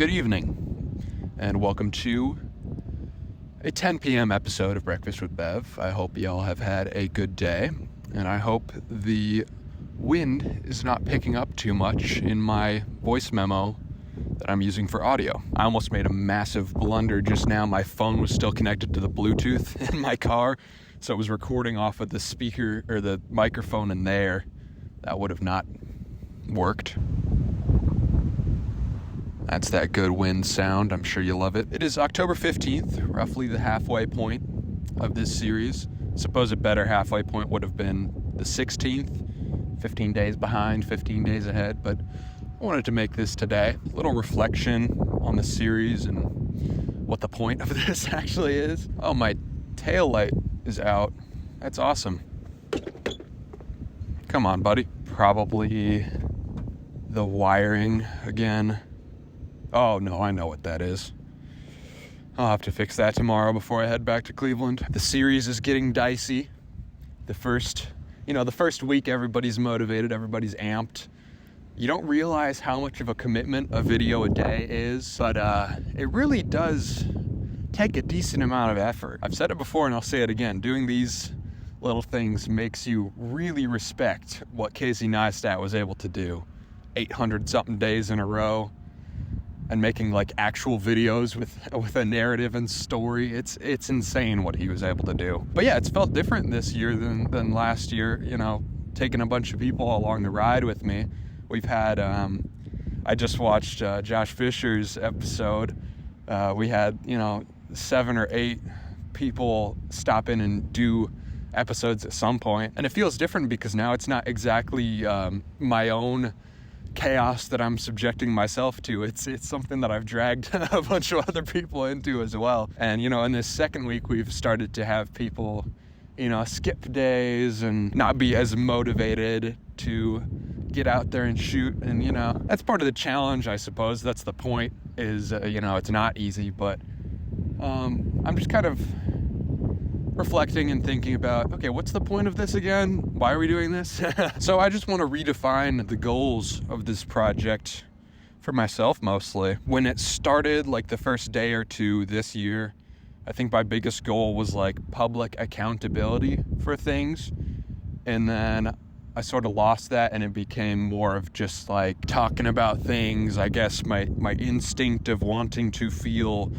Good evening, and welcome to a 10 p.m. episode of Breakfast with Bev. I hope y'all have had a good day, and I hope the wind is not picking up too much in my voice memo that I'm using for audio. I almost made a massive blunder just now. My phone was still connected to the Bluetooth in my car, so it was recording off of the speaker or the microphone in there. That would have not worked. That's that good wind sound. I'm sure you love it. It is October 15th, roughly the halfway point of this series. Suppose a better halfway point would have been the 16th, 15 days behind, 15 days ahead, but I wanted to make this today. A little reflection on the series and what the point of this actually is. Oh, my tail light is out. That's awesome. Come on, buddy. Probably the wiring again. Oh, no, I know what that is. I'll have to fix that tomorrow before I head back to Cleveland. The series is getting dicey. The first week everybody's motivated, everybody's amped. You don't realize how much of a commitment a video a day is, but it really does take a decent amount of effort. I've said it before and I'll say it again. Doing these little things makes you really respect what Casey Neistat was able to do. 800 something days in a row. And making like actual videos with a narrative and story. It's insane what he was able to do. But yeah, it's felt different this year than last year, taking a bunch of people along the ride with me. We've had, I just watched Josh Fisher's episode. We had, 7 or 8 people stop in and do episodes at some point. And it feels different because now it's not exactly my own chaos that I'm subjecting myself to. It's something that I've dragged a bunch of other people into as well. And in this second week we've started to have people skip days and not be as motivated to get out there and shoot. And that's part of the challenge, I suppose. That's the point, is it's not easy, but I'm just kind of reflecting and thinking about, okay, what's the point of this again? Why are we doing this? So I just want to redefine the goals of this project for myself mostly. When it started, like the first day or two this year, I think my biggest goal was like public accountability for things. And then I sort of lost that and it became more of just like talking about things. I guess my instinct of wanting to feel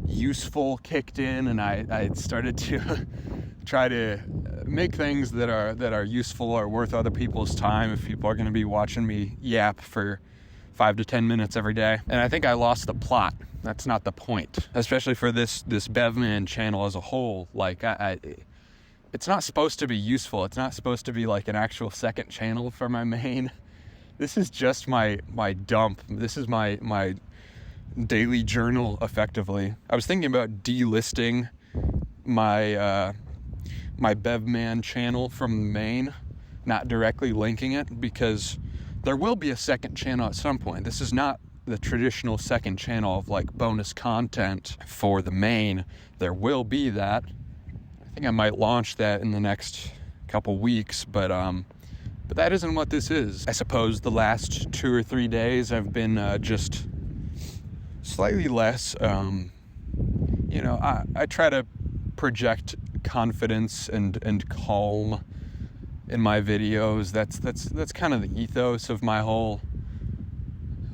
useful kicked in, and I started to try to make things that are useful or worth other people's time if people are going to be watching me yap for 5 to 10 minutes every day. And I think I lost the plot. That's not the point, especially for this Bevman channel as a whole. Like it's not supposed to be useful. It's not supposed to be like an actual second channel for my main. This is just my dump. This is my daily journal, effectively. I was thinking about delisting my my Bevman channel from the main, not directly linking it, because there will be a second channel at some point. This is not the traditional second channel of like bonus content for the main. There will be that. I think I might launch that in the next couple weeks, but that isn't what this is. I suppose the last 2 or 3 days I've been just slightly less, I try to project confidence and calm in my videos. That's kind of the ethos of my whole,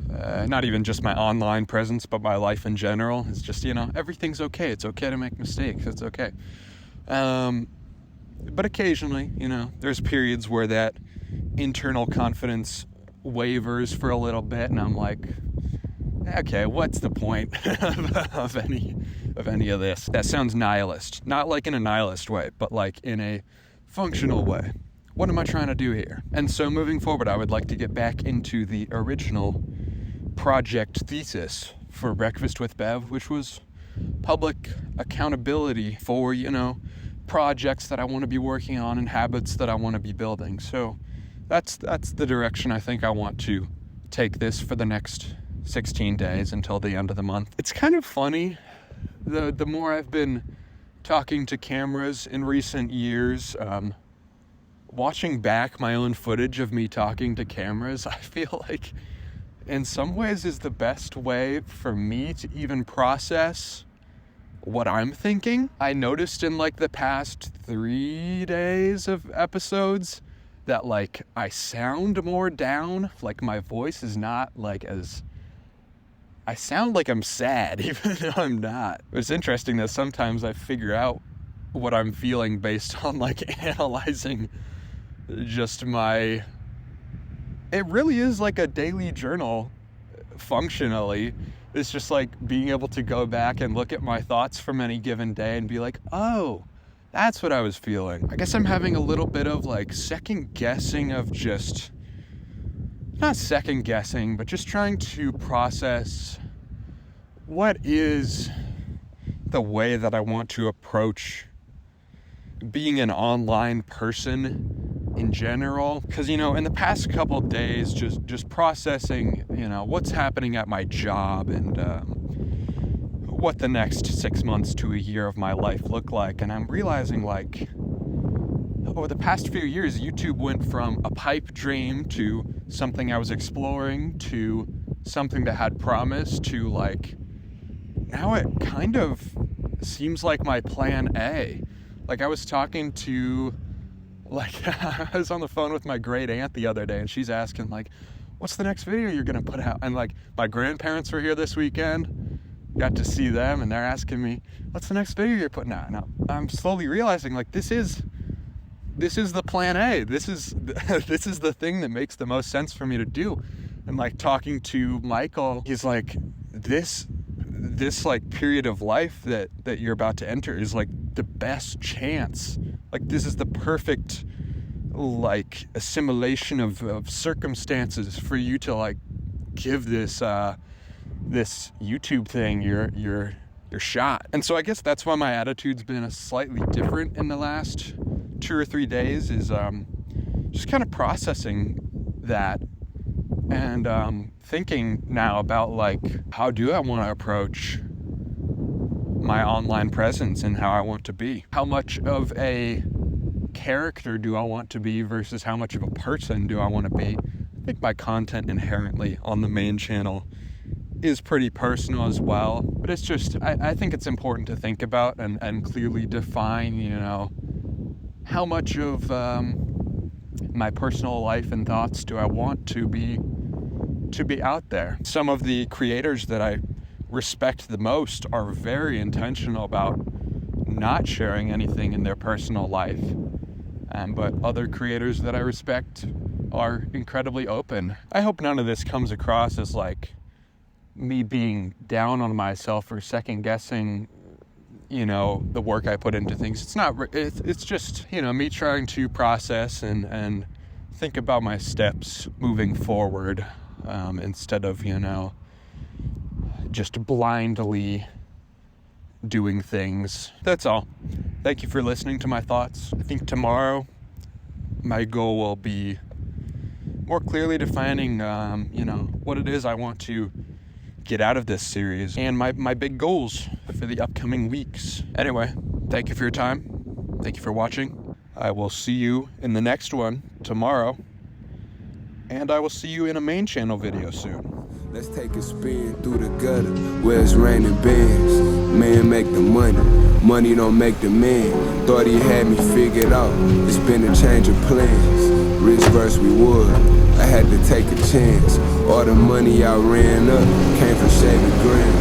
not even just my online presence, but my life in general. It's just, everything's okay. It's okay to make mistakes. It's okay. But occasionally, there's periods where that internal confidence wavers for a little bit, and I'm like, okay, what's the point of any of this? That sounds nihilist. Not like in a nihilist way, but like in a functional way. What am I trying to do here? And so moving forward, I would like to get back into the original project thesis for Breakfast with Bev, which was public accountability for, projects that I want to be working on and habits that I want to be building. So that's the direction I think I want to take this for the next 16 days until the end of the month. It's kind of funny, the more I've been talking to cameras in recent years, watching back my own footage of me talking to cameras, I feel like in some ways is the best way for me to even process what I'm thinking. I noticed in like the past 3 days of episodes that like I sound more down, like my voice is not like as, I sound like I'm sad even though I'm not. It's interesting that sometimes I figure out what I'm feeling based on like analyzing just my, it really is like a daily journal functionally. It's just like being able to go back and look at my thoughts from any given day and be like, oh, that's what I was feeling. I guess I'm having a little bit of like second guessing of just, not second guessing, but just trying to process what is the way that I want to approach being an online person in general. Because, you know, in the past couple of days, just processing, you know, what's happening at my job and what the next 6 months to a year of my life look like. And I'm realizing like over the past few years, YouTube went from a pipe dream to something I was exploring to something that had promise to like, now it kind of seems like my plan A. Like I was talking to, like, I was on the phone with my great aunt the other day and she's asking like, what's the next video you're gonna put out? And like my grandparents were here this weekend, got to see them and they're asking me, what's the next video you're putting out? And I'm slowly realizing like this is the plan A. This is the thing that makes the most sense for me to do. And like talking to Michael, he's like, this like period of life that you're about to enter is like the best chance. Like this is the perfect like assimilation of circumstances for you to like give this YouTube thing your shot. And so I guess that's why my attitude's been a slightly different in the last 2 or 3 days, is just kind of processing that and thinking now about like, how do I want to approach my online presence and how I want to be? How much of a character do I want to be versus how much of a person do I want to be? I think my content inherently on the main channel is pretty personal as well, but it's just, I think it's important to think about and clearly define, you know, how much of my personal life and thoughts do I want to be out there. Some of the creators that I respect the most are very intentional about not sharing anything in their personal life, but other creators that I respect are incredibly open. I hope none of this comes across as like me being down on myself or second guessing, you know, the work I put into things. It's not, it's just, you know, me trying to process and think about my steps moving forward, instead of, you know, just blindly doing things. That's all. Thank you for listening to my thoughts. I think tomorrow my goal will be more clearly defining, you know, what it is I want to get out of this series and my big goals for the upcoming weeks. Anyway, thank you for your time. Thank you for watching. I will see you in the next one tomorrow, and I will see you in a main channel video soon. Let's take a spin through the gutter where it's raining bands. Man make the money, money don't make the man. Thought he had me figured out, it's been a change of plans. Rich versus reward, I had to take a chance. All the money I ran up came from shaving grand.